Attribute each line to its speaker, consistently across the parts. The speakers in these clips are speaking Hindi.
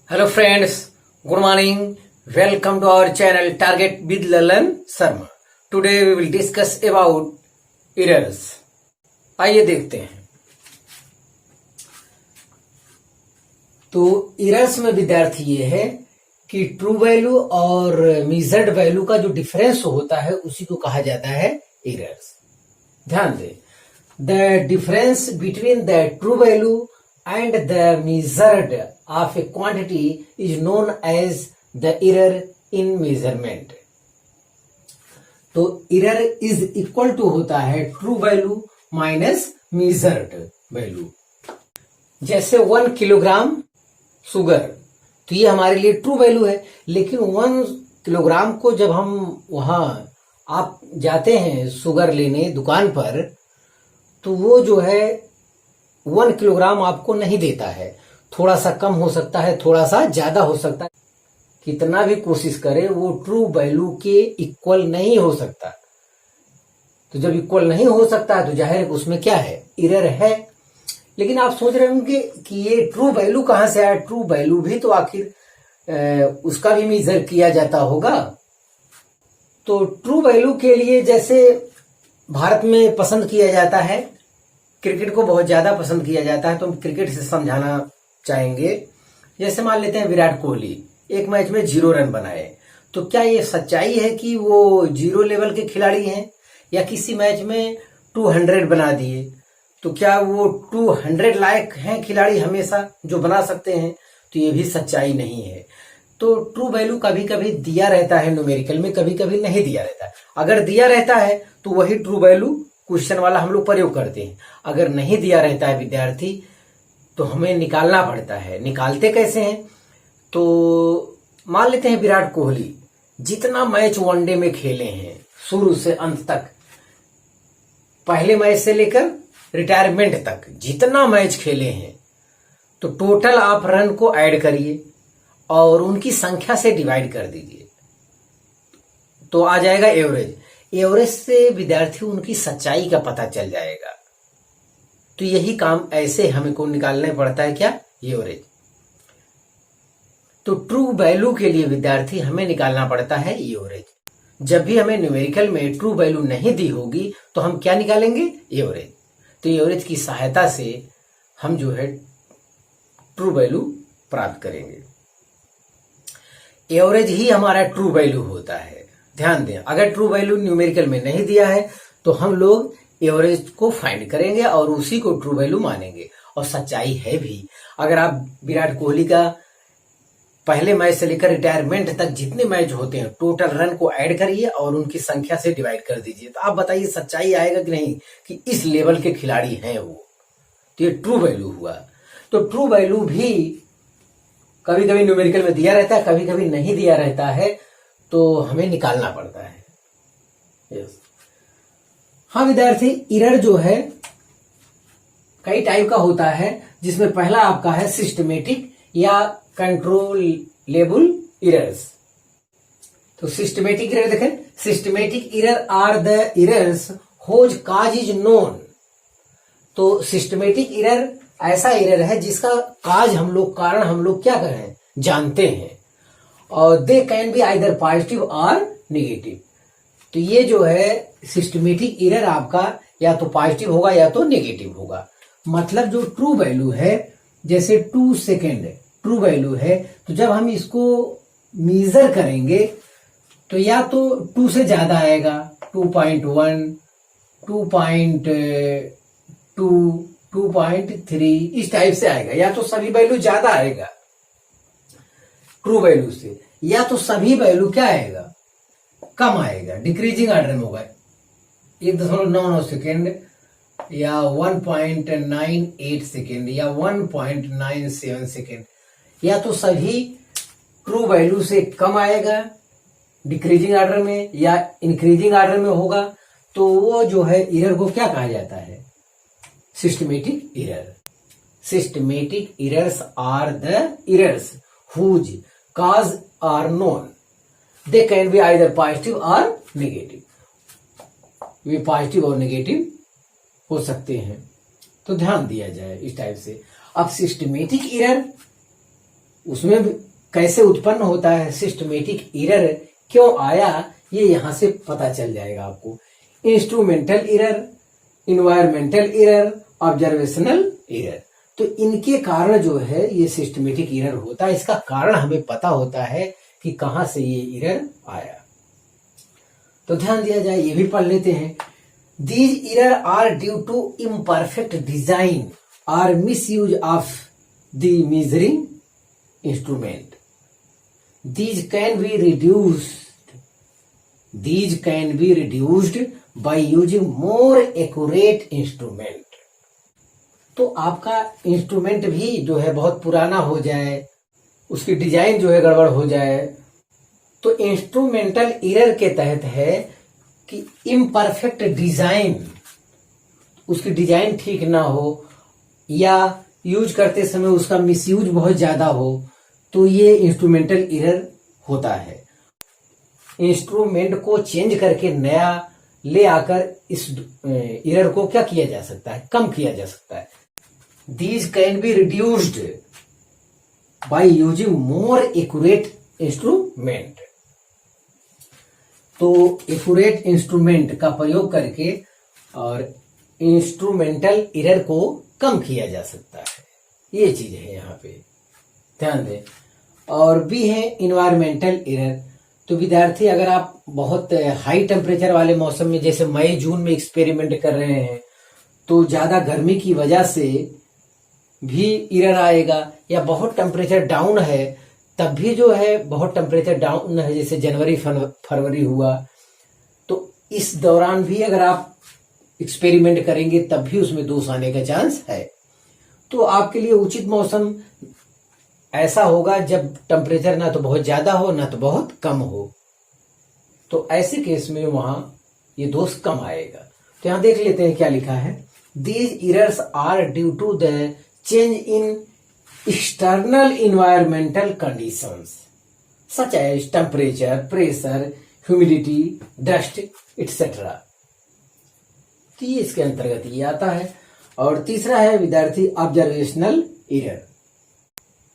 Speaker 1: Hello friends, good morning. Welcome to our channel Target with Lalan Sharma. Today we will discuss about errors. आइए देखते हैं। तो errors में विद्यार्थी ये है कि ट्रू वैल्यू और मेजर्ड वैल्यू का जो डिफरेंस होता है उसी को कहा जाता है errors. ध्यान दें, the difference between the true value and the measured of a quantity is known as the error in measurement. तो error is equal to होता है true value minus measured value. जैसे 1 किलोग्राम शुगर, तो ये हमारे लिए ट्रू वैल्यू है, लेकिन 1 किलोग्राम को जब हम वहां आप जाते हैं शुगर लेने दुकान पर, तो वो जो है 1 किलोग्राम आपको नहीं देता है, थोड़ा सा कम हो सकता है, थोड़ा सा ज्यादा हो सकता है। कितना भी कोशिश करे वो ट्रू वैल्यू के इक्वल नहीं हो सकता। तो जब इक्वल नहीं हो सकता तो जाहिर है उसमें क्या है, एरर है। लेकिन आप सोच रहे होंगे कि ये ट्रू वैल्यू कहां से आया, ट्रू वैल्यू भी तो आखिर उसका भी मेजर किया जाता होगा। तो ट्रू वैल्यू के लिए जैसे भारत में पसंद किया जाता है, क्रिकेट को बहुत ज्यादा पसंद किया जाता है, तो हम क्रिकेट से समझाना चाहेंगे। जैसे मान लेते हैं विराट कोहली एक मैच में 0 रन बनाए, तो क्या ये सच्चाई है कि वो 0 लेवल के खिलाड़ी हैं, या किसी मैच में 200 बना दिए, तो क्या वो 200 लायक हैं खिलाड़ी हमेशा जो बना सकते हैं? तो ये भी सच्चाई नहीं है। तो ट्रू वैल्यू कभी कभी दिया रहता है न्यूमेरिकल में, कभी कभी नहीं दिया रहता है। अगर दिया रहता है तो वही ट्रू वैल्यू क्वेश्चन वाला हम लोग प्रयोग करते हैं। अगर नहीं दिया रहता है विद्यार्थी तो हमें निकालना पड़ता है। निकालते कैसे हैं? तो मान लेते हैं विराट कोहली जितना मैच वनडे में खेले हैं शुरू से अंत तक, पहले मैच से लेकर रिटायरमेंट तक जितना मैच खेले हैं, तो टोटल आप रन को ऐड करिए और उनकी संख्या से डिवाइड कर दीजिए, तो आ जाएगा एवरेज। एवरेज से विद्यार्थी उनकी सच्चाई का पता चल जाएगा। तो यही काम ऐसे हमें को निकालना पड़ता है, क्या, एवरेज। तो ट्रू वैल्यू के लिए विद्यार्थी हमें निकालना पड़ता है एवरेज। जब भी हमें न्यूमेरिकल में ट्रू वैल्यू नहीं दी होगी तो हम क्या निकालेंगे, एवरेज। तो एवरेज की सहायता से हम जो है ट्रू वैल्यू प्राप्त करेंगे। एवरेज ही हमारा ट्रू वैल्यू होता है। ध्यान दें, अगर ट्रू वैल्यू न्यूमेरिकल में नहीं दिया है तो हम लोग एवरेज को फाइंड करेंगे और उसी को ट्रू वैल्यू मानेंगे। और सच्चाई है भी। अगर आप विराट कोहली का पहले मैच से लेकर रिटायरमेंट तक जितने मैच होते हैं टोटल रन को ऐड करिए और उनकी संख्या से डिवाइड कर दीजिए, तो आप बताइए सच्चाई आएगा कि नहीं कि इस लेवल के खिलाड़ी हैं वो। तो ये ट्रू वैल्यू हुआ। तो ट्रू वैल्यू भी कभी कभी न्यूमेरिकल में दिया रहता है, कभी कभी नहीं दिया रहता है, तो हमें निकालना पड़ता है। यस। हाँ विद्यार्थी, एरर जो है कई टाइप का होता है, जिसमें पहला आपका है सिस्टमेटिक या कंट्रोलेबल एरर्स। तो सिस्टमेटिक एरर देखें, systematic error are the errors whose cause is known. तो सिस्टमेटिक एरर ऐसा एरर है जिसका काज हम लोग, कारण हम लोग क्या करें, जानते हैं। और they can be either positive और नेगेटिव। तो ये जो है सिस्टमेटिक एरर आपका या तो पॉजिटिव होगा या तो नेगेटिव होगा। मतलब जो ट्रू वैल्यू है, जैसे 2 सेकेंड ट्रू वैल्यू है, तो जब हम इसको मेजर करेंगे तो या तो 2 से ज्यादा आएगा, 2.1, 2.2, 2.3 इस टाइप से आएगा, या तो सभी वैल्यू ज्यादा आएगा ट्रू वैल्यू से, या तो सभी वैल्यू क्या आएगा, कम आएगा, डिक्रीजिंग ऑर्डर में होगा। 1.99 सेकेंड या 1.98 सेकेंड या 1.97 सेकेंड, या तो सभी ट्रू वैल्यू से कम आएगा डिक्रीजिंग ऑर्डर में या इंक्रीजिंग ऑर्डर में होगा। तो वो जो है एरर को क्या कहा जाता है, systematic error. Systematic errors are the errors whose cause are known. They can be either positive or negative. Way positive और नेगेटिव हो सकते हैं, तो ध्यान दिया जाए इस टाइप से। अब सिस्टमेटिक एरर उसमें कैसे उत्पन्न होता है, सिस्टमेटिक एरर क्यों आया, ये यहां से पता चल जाएगा आपको। Instrumental error, environmental error, observational error, तो इनके कारण जो है ये सिस्टमेटिक एरर होता है। इसका कारण हमें पता होता है कि कहां से ये एरर आया। तो ध्यान दिया जाए, ये भी पढ़ लेते हैं। These error are due to imperfect design are misuse of the measuring instrument. These can be reduced by using more accurate instrument। तो आपका इंस्ट्रूमेंट भी जो है बहुत पुराना हो जाए, उसकी डिजाइन जो है गड़बड़ हो जाए, तो इंस्ट्रूमेंटल एरर के तहत है कि इम्परफेक्ट डिजाइन, उसकी डिजाइन ठीक ना हो या यूज करते समय उसका मिसयूज बहुत ज्यादा हो, तो ये इंस्ट्रूमेंटल एरर होता है। इंस्ट्रूमेंट को चेंज करके नया ले आकर इस एरर को क्या किया जा सकता है, कम किया जा सकता है। These can be reduced by using more accurate instrument. तो एक्यूरेट इंस्ट्रूमेंट का प्रयोग करके और इंस्ट्रूमेंटल एरर को कम किया जा सकता है, ये चीज है यहाँ पे ध्यान दें। और भी है इन्वायरमेंटल एरर। तो विद्यार्थी अगर आप बहुत हाई टेम्परेचर वाले मौसम में जैसे मई जून में एक्सपेरिमेंट कर रहे हैं तो ज्यादा गर्मी की वजह से भी एरर आएगा, या बहुत टेम्परेचर डाउन है तब भी जो है बहुत टेम्परेचर डाउन है जैसे जनवरी फरवरी हुआ, तो इस दौरान भी अगर आप एक्सपेरिमेंट करेंगे तब भी उसमें दोष आने का चांस है। तो आपके लिए उचित मौसम ऐसा होगा जब टेम्परेचर ना तो बहुत ज्यादा हो ना तो बहुत कम हो, तो ऐसे केस में वहां ये दोष कम आएगा। तो यहां देख लेते हैं क्या लिखा है। These errors are due to the change in external environmental conditions such as temperature, pressure, humidity, dust etcetera. तो ये इसके अंतर्गत ये आता है। और तीसरा है विद्यार्थी observational error.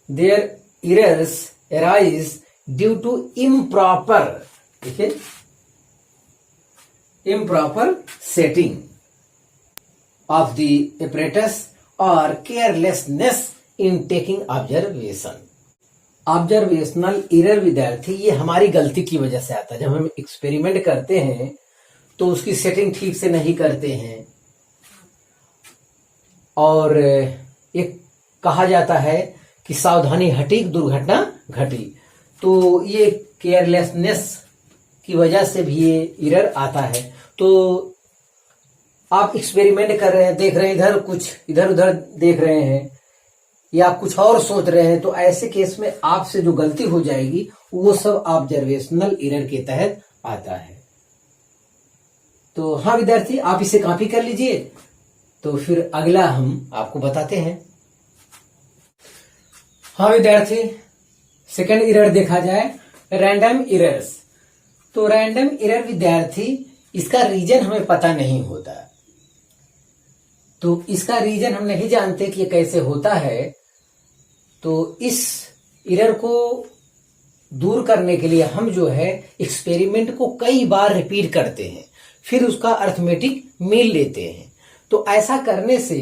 Speaker 1: Their errors arise due to improper, देखिए, improper setting of the apparatus or carelessness in taking observation। Observational error विद्यार्थी ये हमारी गलती की वजह से आता है। जब हम एक्सपेरिमेंट करते हैं तो उसकी सेटिंग ठीक से नहीं करते हैं, और एक कहा जाता है कि सावधानी हटी दुर्घटना घटी। तो ये केयरलेसनेस की वजह से भी ये एरर आता है। तो आप एक्सपेरिमेंट कर रहे हैं, देख रहे हैं इधर कुछ, इधर उधर देख रहे हैं या कुछ और सोच रहे हैं, तो ऐसे केस में आपसे जो गलती हो जाएगी वो सब ऑब्जर्वेशनल एरर के तहत आता है। तो हाँ विद्यार्थी, आप इसे कॉपी कर लीजिए, तो फिर अगला हम आपको बताते हैं। हाँ विद्यार्थी, सेकंड एरर देखा जाए, रैंडम एरर्स। तो रैंडम एरर विद्यार्थी इसका रीजन हमें पता नहीं होता, तो इसका रीजन हम नहीं जानते कि ये कैसे होता है। तो इस एरर को दूर करने के लिए हम जो है एक्सपेरिमेंट को कई बार रिपीट करते हैं, फिर उसका अर्थमेटिक मीन लेते हैं। तो ऐसा करने से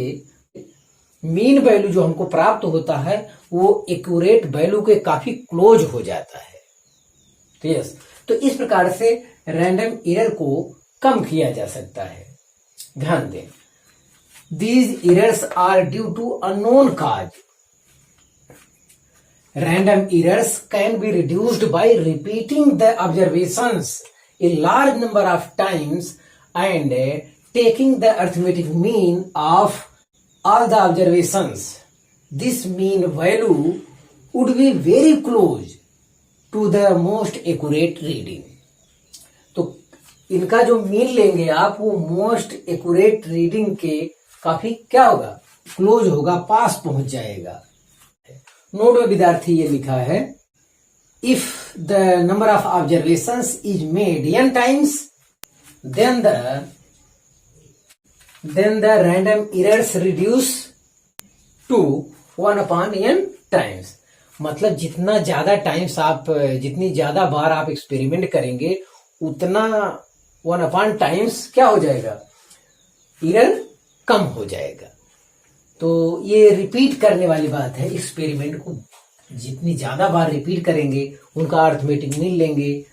Speaker 1: मीन वैल्यू जो हमको प्राप्त होता है वो एक्यूरेट वैल्यू के काफी क्लोज हो जाता है। तो यस, तो इस प्रकार से रैंडम एरर को कम किया जा सकता है। ध्यान दें, these errors are due to unknown cause. Random errors can be reduced by repeating the observations a large number of times and taking the arithmetic mean of all the observations. This mean value would be very close to the most accurate reading। तो इनका जो मीन लेंगे आप वो मोस्ट एक्यूरेट रीडिंग के काफी क्या होगा, क्लोज होगा, पास पहुंच जाएगा। नोट में विद्यार्थी ये लिखा है, if the number of observations is made n times then the random errors reduce to 1/n times। मतलब जितना ज्यादा टाइम्स आप, जितनी ज्यादा बार आप एक्सपेरिमेंट करेंगे उतना 1 टाइम्स क्या हो जाएगा, एरर कम हो जाएगा। तो ये रिपीट करने वाली बात है। एक्सपेरिमेंट को जितनी ज्यादा बार रिपीट करेंगे उनका अर्थमेटिक मीन लेंगे।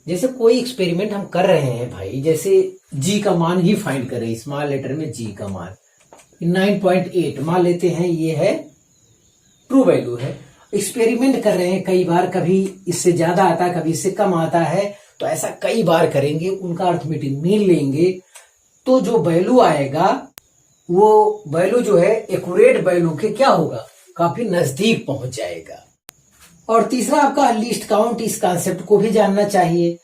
Speaker 1: जैसे कोई एक्सपेरिमेंट हम कर रहे हैं भाई, जैसे जी का मान ही फाइंड करें, स्मॉल लेटर में जी का मान 9.8 मान लेते हैं, ये है ट्रू वैल्यू है। एक्सपेरिमेंट कर रहे हैं कई बार, कभी इससे ज्यादा आता है कभी इससे कम आता है, तो ऐसा कई बार करेंगे, उनका अर्थमेटिक मीन लेंगे, तो जो वैल्यू आएगा वो वैल्यू जो है एक्यूरेट वैल्यू के क्या होगा, काफी नजदीक पहुंच जाएगा। और तीसरा आपका लीस्ट काउंट, इस कॉन्सेप्ट को भी जानना चाहिए।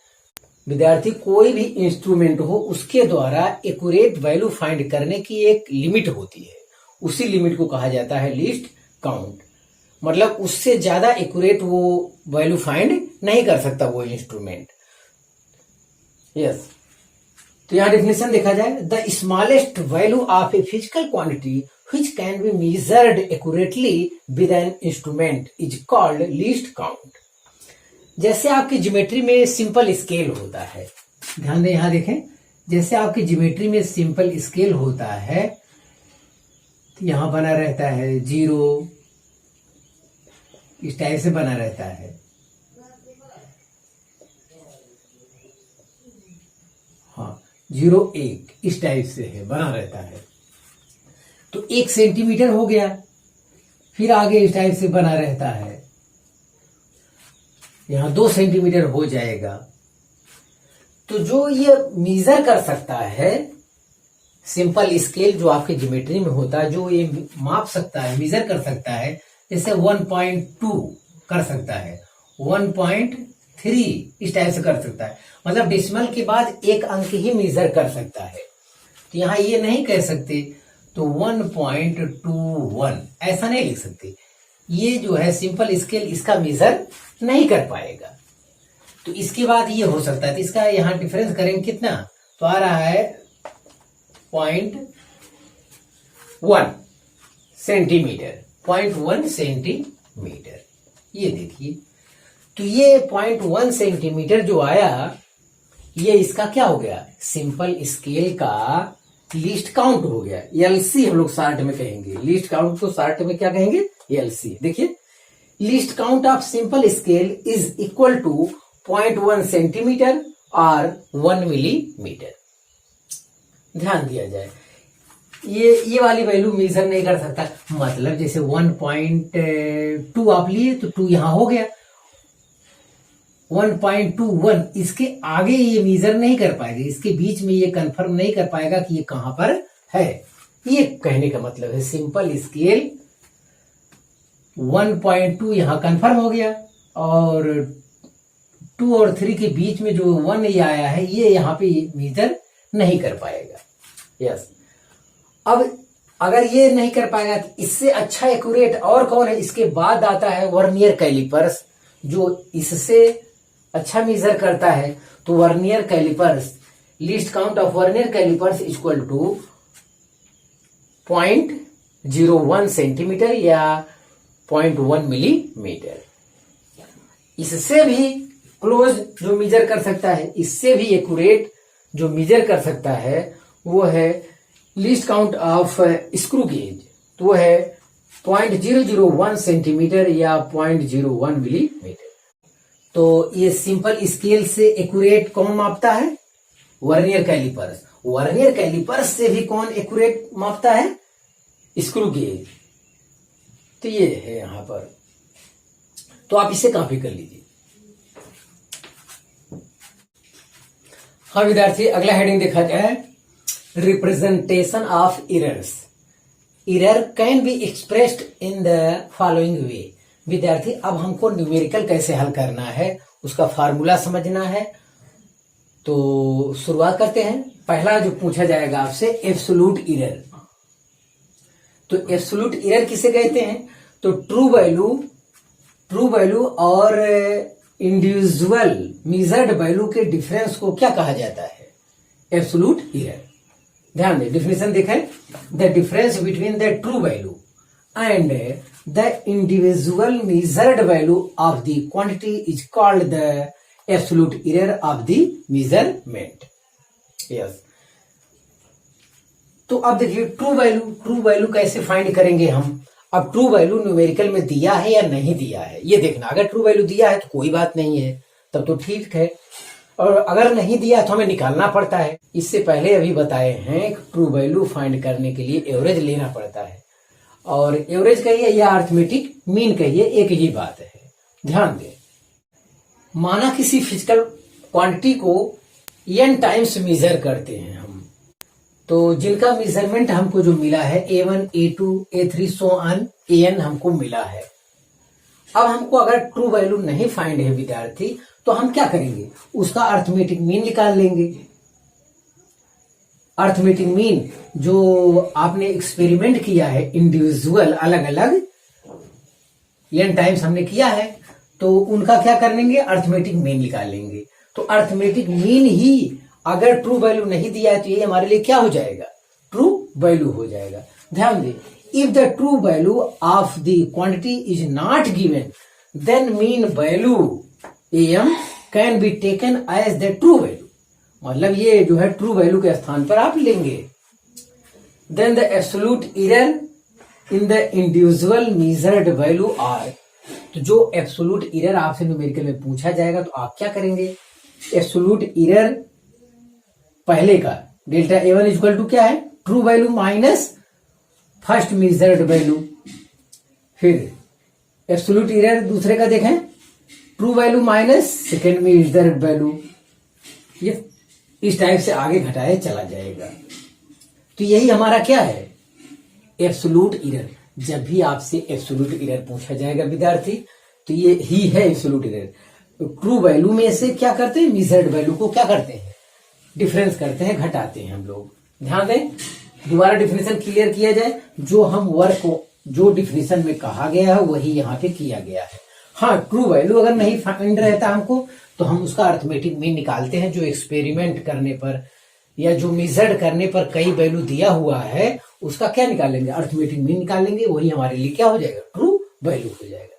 Speaker 1: विद्यार्थी कोई भी इंस्ट्रूमेंट हो उसके द्वारा एक्यूरेट वैल्यू फाइंड करने की एक लिमिट होती है, उसी लिमिट को कहा जाता है लीस्ट काउंट। मतलब उससे ज्यादा एक्यूरेट वो वैल्यू फाइंड नहीं कर सकता वो इंस्ट्रूमेंट। यस, तो यहां डेफिनेशन देखा जाए, the smallest value of a physical quantity which can be measured accurately with an instrument is called least count। जैसे आपकी ज्योमेट्री में सिंपल स्केल होता है, ध्यान दें यहां देखें, जैसे आपकी ज्योमेट्री में सिंपल स्केल होता है, तो यहां बना रहता है 0, इस टाइप से बना रहता है। हाँ, 0 1 इस टाइप से है, बना रहता है। तो 1 सेंटीमीटर हो गया, फिर आगे इस टाइप से बना रहता है, यहां 2 सेंटीमीटर हो जाएगा। तो जो ये मेजर कर सकता है, सिंपल स्केल जो आपके ज्योमेट्री में होता है, जो ये माप सकता है, मेजर कर सकता है, जैसे 1.2 कर सकता है, 1.3 इस टाइप से कर सकता है। मतलब डेसिमल के बाद एक अंक ही मेजर कर सकता है। तो यहां ये नहीं कह सकते तो 1.21 ऐसा नहीं लिख सकते, ये जो है सिंपल स्केल इसका मेजर नहीं कर पाएगा। तो इसके बाद ये हो सकता है, तो इसका यहां डिफरेंस करेंगे कितना, तो आ रहा है 0.1 सेंटीमीटर, 0.1 सेंटीमीटर। ये देखिए, तो ये 0.1 सेंटीमीटर जो आया, ये इसका क्या हो गया, सिंपल स्केल का लीस्ट काउंट हो गया। एलसी हम लोग शॉर्ट में कहेंगे, लीस्ट काउंट को शॉर्ट में क्या कहेंगे, एलसी। देखिए, least count of simple scale is equal to 0.1 centimetre और 1 मिलीमीटर। ध्यान दिया जाए, ये वाली वैल्यू मेजर नहीं कर सकता। मतलब जैसे 1.2 आप लिए तो 2 यहां हो गया, 1.21 इसके आगे ये मेजर नहीं कर पाएगा, इसके बीच में ये कंफर्म नहीं कर पाएगा कि ये कहां पर है। ये कहने का मतलब है सिंपल स्केल 1.2 यहां कंफर्म हो गया, और 2 और 3 के बीच में जो 1 ये आया है, ये यहां पे मेजर नहीं कर पाएगा। यस, अब अगर ये नहीं कर पाएगा तो इससे अच्छा एक्यूरेट और कौन है, इसके बाद आता है वर्नियर कैलिपर्स, जो इससे अच्छा मेजर करता है। तो vernier callipers, least count of vernier callipers equal to 0.01 centimetre या 0.1 मिलीमीटर। इससे भी क्लोज जो मेजर कर सकता है, इससे भी एक्यूरेट जो मेजर कर सकता है, वो है least count of screw gauge, तो वो है 0.001 सेंटीमीटर या 0.01 मिलीमीटर। तो ये सिंपल स्केल से एक्यूरेट कौन मापता है, वर्नियर कैलिपर्स। वर्नियर कैलिपर्स से भी कौन एक्यूरेट मापता है, स्क्रू गेज। तो ये है यहां पर, तो आप इसे कॉपी कर लीजिए। हाँ विद्यार्थी, अगला हेडिंग देखा जाए, representation of errors. Error can be expressed in the following वे। विद्यार्थी, अब हमको न्यूमेरिकल कैसे हल करना है, उसका फार्मूला समझना है। तो शुरुआत करते हैं। पहला जो पूछा जाएगा आपसे, एब्सोल्यूट एरर। तो एब्सोल्यूट एरर किसे कहते हैं, तो ट्रू वैल्यू और इंडिविजुअल मेजर्ड वैल्यू के डिफरेंस को क्या कहा जाता है, एब्सोल्यूट एरर। ध्यान दें, डिफिनेशन देखें, the difference between the true value and the individual measured value of the quantity is called the absolute error of the measurement. Yes. तो अब देखिए ट्रू वैल्यू कैसे फाइंड करेंगे हम। अब ट्रू वैल्यू न्यूमेरिकल में दिया है या नहीं दिया है ये देखना। अगर ट्रू वैल्यू दिया है तो कोई बात नहीं है, तब तो ठीक है, और अगर नहीं दिया तो हमें निकालना पड़ता है। इससे पहले अभी बताए हैं कि ट्रू वैल्यू फाइंड करने के लिए एवरेज लेना पड़ता है, और एवरेज कहिए या अर्थमेटिक मीन कहिए एक ही बात है। ध्यान दें, माना किसी फिजिकल क्वांटिटी को n टाइम्स मेजर करते हैं हम, तो जिनका मेजरमेंट हमको जो मिला है A1, A2, A3 so on AN हमको मिला है। अब हमको अगर ट्रू वैल्यू नहीं फाइंड है विद्यार्थी, तो हम क्या करेंगे, उसका अर्थमेटिक मीन निकाल लेंगे। अर्थमेटिक मीन जो आपने एक्सपेरिमेंट किया है इंडिविजुअल अलग अलग n टाइम्स हमने किया है, तो उनका क्या कर लेंगे, अर्थमेटिक मीन निकाल लेंगे। तो अर्थमेटिक मीन ही अगर ट्रू वैल्यू नहीं दिया है तो ये हमारे लिए क्या हो जाएगा, ट्रू वैल्यू हो जाएगा। ध्यान दें, if the true value of the quantity is not given then mean value AM can be taken as the true value. मतलब ये जो है ट्रू वैल्यू के स्थान पर आप लेंगे। Then the absolute error in the individual measured value are. तो जो एब्सोल्यूट एरर आपसे न्यूमेरिकल में पूछा जाएगा तो आप क्या करेंगे, एब्सोल्यूट एरर पहले का डेल्टा A1 इक्वल टू क्या है, true value minus first measured value. फिर एब्सोल्यूट एरर दूसरे का देखें, true value minus second measured value. ये इस टाइप से आगे घटाया चला जाएगा। तो यही हमारा क्या है, एब्सोल्यूट एरर। जब भी आपसे एब्सोल्यूट एरर पूछा जाएगा विद्यार्थी, तो ये ही है एब्सोल्यूट एरर। ट्रू वैल्यू में से क्या करते हैं, मेजर्ड वैल्यू को क्या करते हैं, डिफरेंस करते हैं, घटाते हैं हम लोग। ध्यान दें, दोबारा डिफिनेशन क्लियर किया जाए। जो हम वर्क को जो डिफिनेशन में कहा गया है वही यहाँ पे किया गया है। हाँ, ट्रू वैल्यू अगर नहीं फाइंड रहता हमको तो हम उसका अर्थमेटिक मीन निकालते हैं। जो एक्सपेरिमेंट करने पर या जो मेजर्ड करने पर कई वैल्यू दिया हुआ है उसका क्या निकालेंगे, अर्थमेटिक मीन निकालेंगे। वही हमारे लिए क्या हो जाएगा, ट्रू वैल्यू हो जाएगा।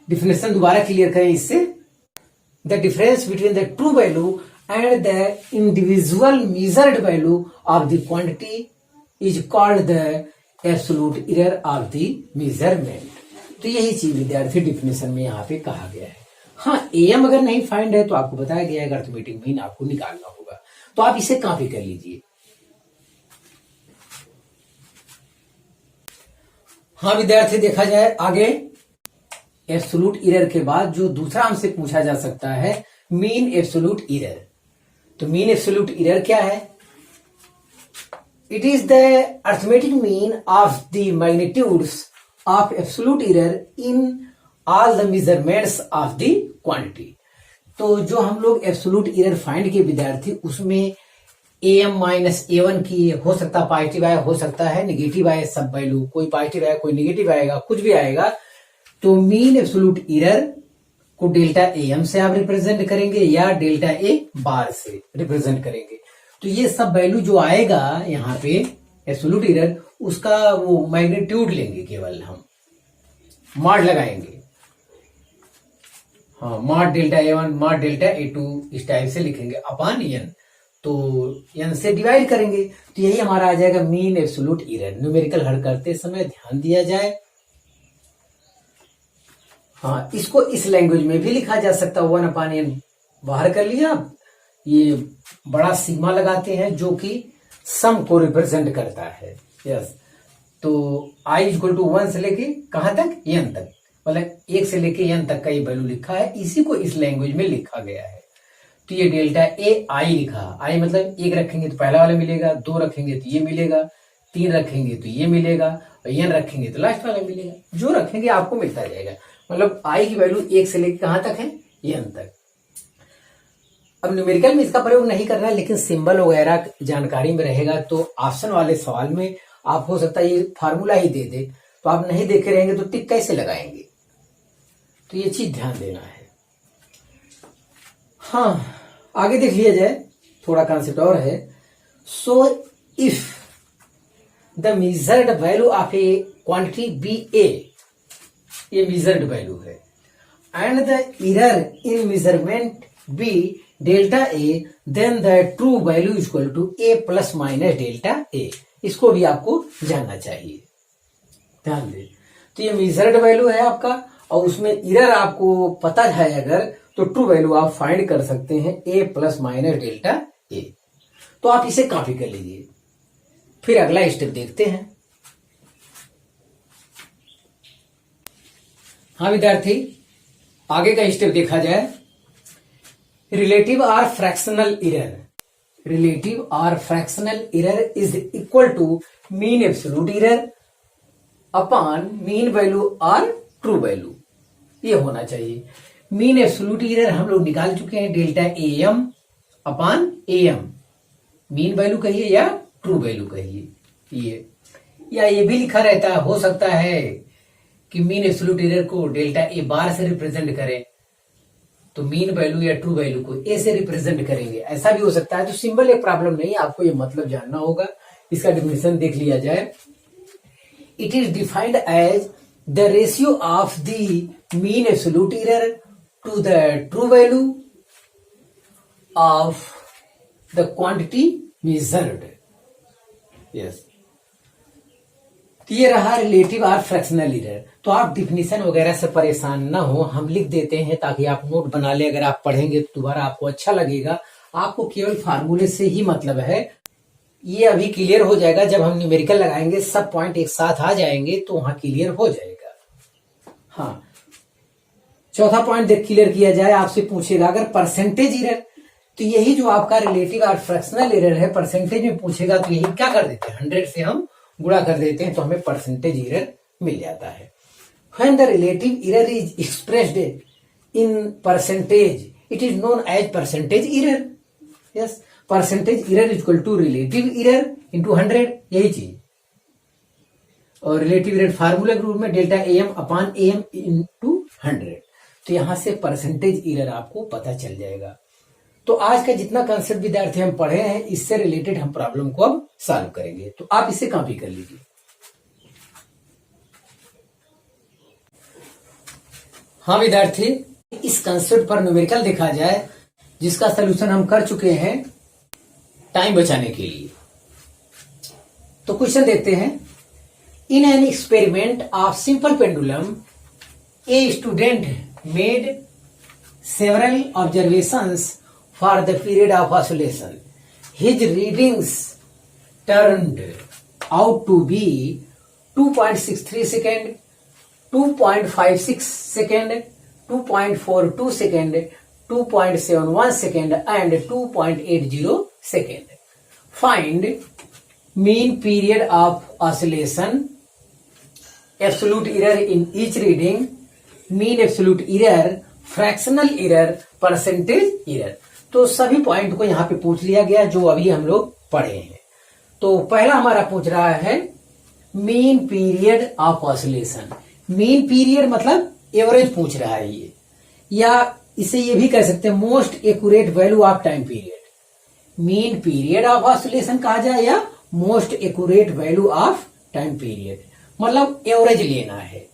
Speaker 1: डिफिनेशन दोबारा क्लियर करें इससे। The difference between the true value and the individual measured value of the quantity is called the absolute error of the measurement। तो यही चीज विद्यार्थी डिफिनेशन में यहाँ पे कहा गया है। हाँ, AM अगर नहीं फाइंड है तो आपको बताया गया है अर्थमेटिक मीन आपको निकालना होगा। तो आप इसे कॉपी कर लीजिए। हाँ विद्यार्थी, देखा जाए आगे एब्सोल्यूट एरर के बाद जो दूसरा हमसे पूछा जा सकता है, मीन एब्सोल्यूट एरर। तो मीन एब्सोल्यूट एरर क्या है, it is the arithmetic mean of the magnitudes of absolute error in all the measurements of the quantity. तो जो हम लोग एब्सोल्यूट एरर फाइंड किए विद्यार्थी, उसमें AM माइनस A1 की हो सकता है पॉजिटिव आए, हो सकता है निगेटिव आए, सब वैल्यू कोई पॉजिटिव आए कोई निगेटिव आएगा, कुछ भी आएगा। तो मीन एब्सोल्यूट एरर को डेल्टा AM से आप रिप्रेजेंट करेंगे या डेल्टा A बार से रिप्रेजेंट करेंगे। तो ये सब वैल्यू जो आएगा यहाँ पे एब्सोल्यूट एरर, उसका वो मैग्नीट्यूड लेंगे, केवल हम मॉड लगाएंगे। हाँ, mod delta A1 mod delta A2 इस टाइप से लिखेंगे अपॉन n। तो n से डिवाइड करेंगे, तो यही हमारा आ जाएगा मीन एब्सोल्यूट एरर। न्यूमेरिकल हल करते समय ध्यान दिया जाए। हाँ, इसको इस लैंग्वेज में भी लिखा जा सकता है, 1/n बाहर कर लिया। ये बड़ा सिग्मा लगाते हैं जो कि सम को रिप्रेजेंट करता है। यस, तो I इक्वल टू 1 से लेके कहां तक, n तक, मतलब 1 से लेके n तक का ये वैल्यू लिखा है, इसी को इस लैंग्वेज में लिखा गया है। तो ये डेल्टा AI लिखा, I मतलब 1 रखेंगे तो पहला वाला मिलेगा, 2 रखेंगे तो ये मिलेगा, 3 रखेंगे तो ये मिलेगा, और n रखेंगे तो लास्ट वाला मिलेगा। जो रखेंगे आपको मिलता जाएगा। मतलब I की वैल्यू 1 से लेकर कहां तक है, n तक। अब न्यूमेरिकल में इसका प्रयोग नहीं करना है, लेकिन सिंबल वगैरह जानकारी में रहेगा। तो ऑप्शन वाले सवाल में आप हो सकता है ये फार्मूला ही दे दे, तो आप नहीं देखे रहेंगे तो टिक कैसे लगाएंगे। तो ये चीज ध्यान देना है। हाँ, आगे देख लिया जाए, थोड़ा कॉन्सेप्ट और है। So if the measured value of A quantity B A ये मेजर्ड वैल्यू है, and the error in measurement B delta A, then the true value equal to A plus minus delta A. इसको भी आपको जानना चाहिए, ध्यान दें। तो ये मेजर्ड वैल्यू है आपका, और उसमें एरर आपको पता है अगर, तो ट्रू वैल्यू आप फाइंड कर सकते हैं ए प्लस माइनस डेल्टा ए। तो आप इसे कॉपी कर लीजिए, फिर अगला स्टेप देखते हैं। हाँ विद्यार्थी, आगे का स्टेप देखा जाए। रिलेटिव और फ्रैक्शनल एरर, रिलेटिव और fractional error is equal to mean absolute error upon mean value और ट्रू वैल्यू, ये होना चाहिए। मीन एब्सोल्यूट एरर हम लोग निकाल चुके हैं, delta A M upon A M, mean value कहिए या ट्रू वैल्यू कहिए, ये या ये भी लिखा रहता है, हो सकता है कि मीन एब्सोल्यूट एरर को डेल्टा ए बार से रिप्रेजेंट करें, तो मीन वैल्यू या ट्रू वैल्यू को ए से रिप्रेजेंट करेंगे, ऐसा भी हो सकता है। तो सिंबल एक प्रॉब्लम नहीं, आपको ये मतलब जानना होगा। इसका डेफिनेशन देख लिया जाए। It is defined as the ratio of the mean absolute error to the true value of the quantity measured. Yes, ये रहा रिलेटिव और फ्रैक्शनल एरर। तो आप डिफिनीशन वगैरह से परेशान ना हो, हम लिख देते हैं ताकि आप नोट बना ले। अगर आप पढ़ेंगे तो दोबारा आपको अच्छा लगेगा। आपको केवल फार्मूले से ही मतलब है, ये अभी क्लियर हो जाएगा जब हम न्यूमेरिकल लगाएंगे, सब पॉइंट एक साथ आ जाएंगे तो वहां क्लियर हो जाएगा। हाँ, चौथा पॉइंट देख क्लियर किया जाए। आपसे पूछेगा अगर परसेंटेज एरर, तो यही जो आपका रिलेटिव और फ्रैक्शनल एरर है, परसेंटेज में पूछेगा तो यही क्या कर देते हैं, 100 से हम गुणा कर देते हैं तो हमें परसेंटेज एरर मिल जाता है। When the relative error is expressed in percentage, it is known as percentage error. Yes, percentage error is equal to relative error into 100, यही चीज। और रिलेटिव एरर फार्मूला के रूप में delta M upon M into 100। तो यहां से परसेंटेज एरर आपको पता चल जाएगा। तो आज का जितना कंसेप्ट विद्यार्थी हम पढ़े हैं, इससे रिलेटेड हम प्रॉब्लम को अब सॉल्व करेंगे। तो आप इसे कॉपी कर लीजिए। हाँ विद्यार्थी, इस कंसेप्ट पर न्यूमेरिकल देखा जाए, जिसका सलूशन हम कर चुके हैं टाइम बचाने के लिए। तो क्वेश्चन देखते हैं। In an experiment of simple pendulum, a student made several observations for the period of oscillation. His readings turned out to be 2.63 second, 2.56 second, 2.42 second, 2.71 second and 2.80 second. Find mean period of oscillation, absolute error in each reading, mean absolute error, fractional error, percentage error। तो सभी पॉइंट को यहाँ पे पूछ लिया गया जो अभी हम लोग पढ़े हैं। तो पहला हमारा पूछ रहा है mean period of oscillation. Mean period मतलब एवरेज पूछ रहा है ये, या इसे ये भी कह सकते हैं most accurate value of time period. Mean period of oscillation कहा जाए या most accurate value of time period, मतलब एवरेज लेना है।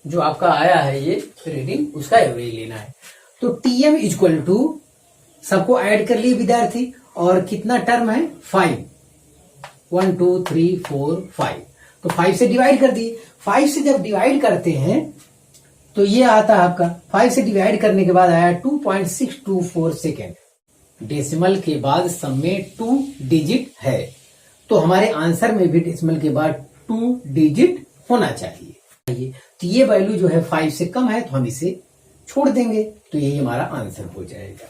Speaker 1: जो आपका आया है ये रीडिंग, उसका एवरेज लेना है। तो टीएम इक्वल टू, सबको ऐड कर लिए विद्यार्थी, और कितना टर्म है 5, 1 2 3 4 5, तो 5 से डिवाइड कर दिए। 5 से जब डिवाइड करते हैं तो ये आता है आपका, 5 से डिवाइड करने के बाद आया 2.624 सेकेंड। डेसिमल के बाद सब में 2 डिजिट है, तो हमारे आंसर में भी डेसिमल के बाद 2 डिजिट होना चाहिए। तो ये वैल्यू जो है 5 से कम है तो हम इसे छोड़ देंगे, तो यही हमारा आंसर हो जाएगा।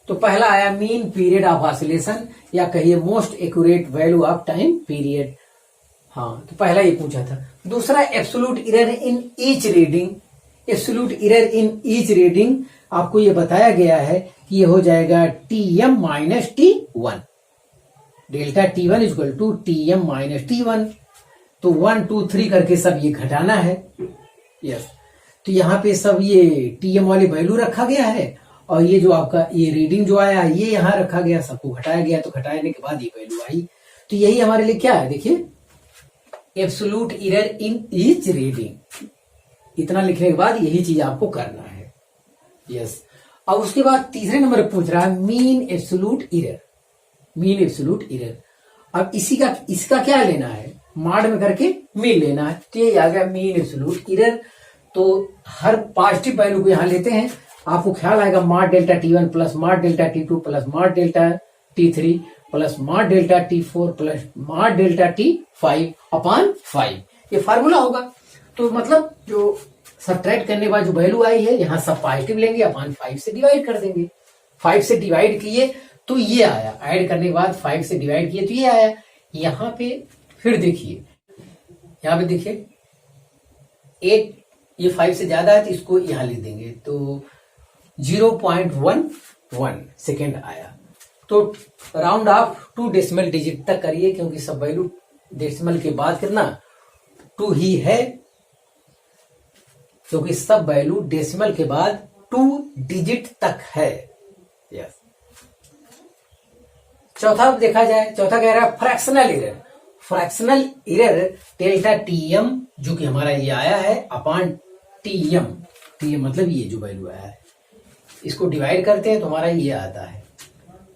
Speaker 1: तो पहला आया मीन पीरियड ऑफ ऑसिलेशन, या कहिए most accurate value of time period. हाँ, तो पहला ये पूछा था। दूसरा absolute error in each reading. Absolute error in each reading आपको ये बताया गया है कि ये हो जाएगा TM minus T1, delta T1 equal to TM minus T1। तो 1 2 3 करके सब ये घटाना है। यस, तो यहाँ पे सब ये टीएम वाली वैल्यू रखा गया है, और ये जो आपका ये रीडिंग जो आया ये यहाँ रखा गया, सबको घटाया गया, तो घटाने के बाद ये वैल्यू आई। तो यही हमारे लिए क्या है, देखिए absolute error in each reading. इतना लिखने के बाद यही चीज आपको करना है। यस। अब उसके बाद तीसरे नंबर पर पूछ रहा है mean absolute error. Mean absolute error. अब इसका क्या लेना है, मॉड में करके मीन लेना है। तो ये आ गया मीन एब्सोल्यूट एरर। तो हर पॉजिटिव वैल्यू को यहां लेते हैं, आपको ख्याल आएगा mod delta T1 plus mod delta T2 plus mod delta T3 plus mod delta T4 plus mod delta T5 upon 5, ये फार्मूला होगा। तो मतलब जो सब्ट्रैक्ट करने के बाद जो वैल्यू आई है यहां सब पॉजिटिव लेंगे, अपॉन 5 से डिवाइड कर देंगे। 5 से डिवाइड किए तो ये आया, ऐड करने के बाद 5 से डिवाइड किए तो ये आया। यहां पे फिर देखिए, यहां पे देखिए 8, ये 5 से ज्यादा है तो इसको यहां लिख देंगे, तो 0.11 सेकेंड आया। तो राउंड ऑफ 2 डेसिमल डिजिट तक करिए, क्योंकि सब वैल्यू डेसिमल के बाद कितना 2 ही है, क्योंकि सब वैल्यू डेसिमल के बाद 2 डिजिट तक है। यस। चौथा देखा जाए, चौथा कह रहा है fractional error. Fractional error delta TM जो कि हमारा ये आया है अपॉन TM मतलब ये जो वैल्यू आया है, इसको डिवाइड करते हैं तो हमारा ये आता है।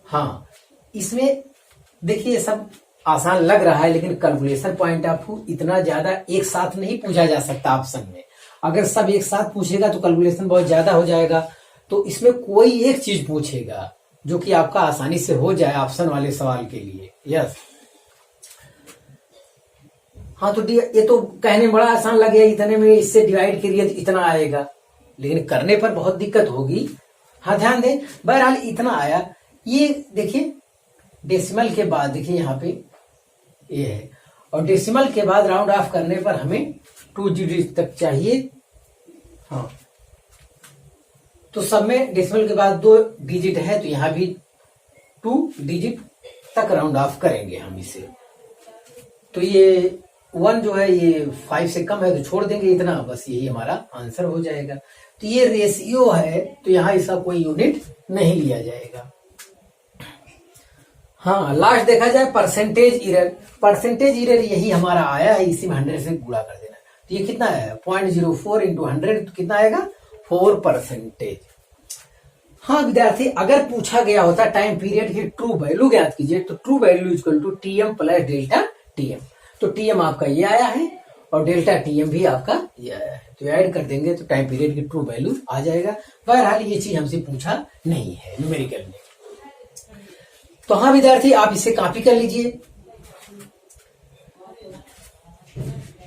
Speaker 1: हाँ, इसमें देखिए सब आसान लग रहा है, लेकिन कैलकुलेशन पॉइंट ऑफ व्यू इतना ज्यादा एक साथ नहीं पूछा जा सकता ऑप्शन में। अगर सब एक साथ पूछेगा तो कैलकुलेशन बहुत ज्यादा हो जाएगा। तो इसमें कोई एक चीज पूछेगा जो कि आपका आसानी से हो जाए ऑप्शन वाले सवाल के लिए। यस। हाँ, तो ये तो कहने में बड़ा आसान लगे, इतने में इससे डिवाइड करिए तो इतना आएगा, लेकिन करने पर बहुत दिक्कत होगी। हाँ, ध्यान दें। बहरहाल इतना आया। ये देखिए डेसिमल के बाद देखिए यहाँ पे ये है, और डेसिमल के बाद राउंड ऑफ करने पर हमें 2 डिजिट तक चाहिए। हाँ, तो सब में डेसिमल के बाद 2 डिजिट है, तो यहां भी 2 डिजिट तक राउंड ऑफ करेंगे हम इसे। तो ये 1 जो है ये 5 से कम है तो छोड़ देंगे इतना, बस यही हमारा आंसर हो जाएगा। तो ये रेशियो है, तो यहां इसका कोई यूनिट नहीं लिया जाएगा। हाँ, लास्ट देखा जाए परसेंटेज एरर। परसेंटेज एरर यही हमारा आया है, इसी में 100 से गुणा कर देना। तो ये कितना है 0.04 इंटू 100, तो कितना आएगा 4%। हाँ विद्यार्थी, अगर पूछा गया होता टाइम पीरियड की ट्रू वैल्यू ज्ञात कीजिए, तो true value equal to TM plus delta TM। तो TM आपका ये आया है और डेल्टा TM भी आपका ये आया है, तो ऐड कर देंगे तो टाइम पीरियड की ट्रू वैल्यू आ जाएगा। बहरहाल ये चीज हमसे पूछा नहीं है न्यूमेरिकल में। तो हाँ विद्यार्थी, आप इसे कॉपी कर लीजिए।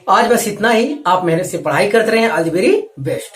Speaker 1: आज बस इतना ही। आप मेहनत से पढ़ाई करते रहें। All the very best.